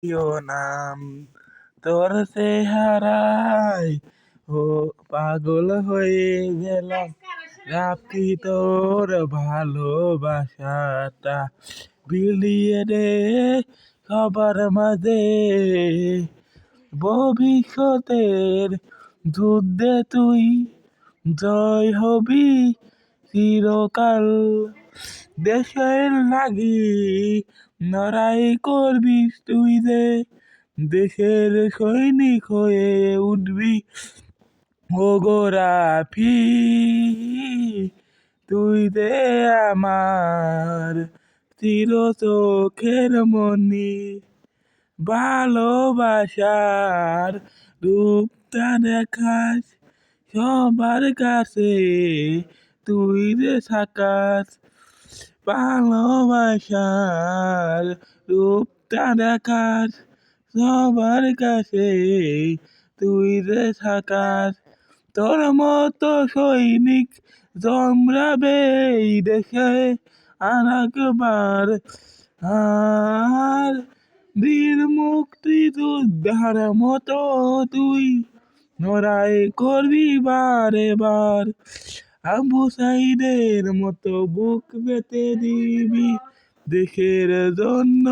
প্রিয় নাম তোর চেহারায় ও পাগল হয়ে গেলাম রাখি তোর ভালোবাসাটা বিলিয়ে দে সবার মাঝে ভবিষ্যতের যুদ্ধে তুই জয় হবি চিরকাল দেশের লাগি লড়াই করবি তুই যে দেশের সৈনিক হয়ে উঠবি ও গোরাফি তুই যে আমার চির চোখের মনি ভালোবাসার রূপটা দেখাস সবার কাছে তুই যে থাকাস ভালোবাসার রূপটা দেখাস সবার কাছে তুই যে থাকাস তোর মতো সৈনিক জমরাবে এই দেশে আর একবার আর বীর মুক্তিযোদ্ধার মতো তুই লড়াই করবি বারে বার আবু সাইদের মতো বুক পেতে দিবি দেশের জন্য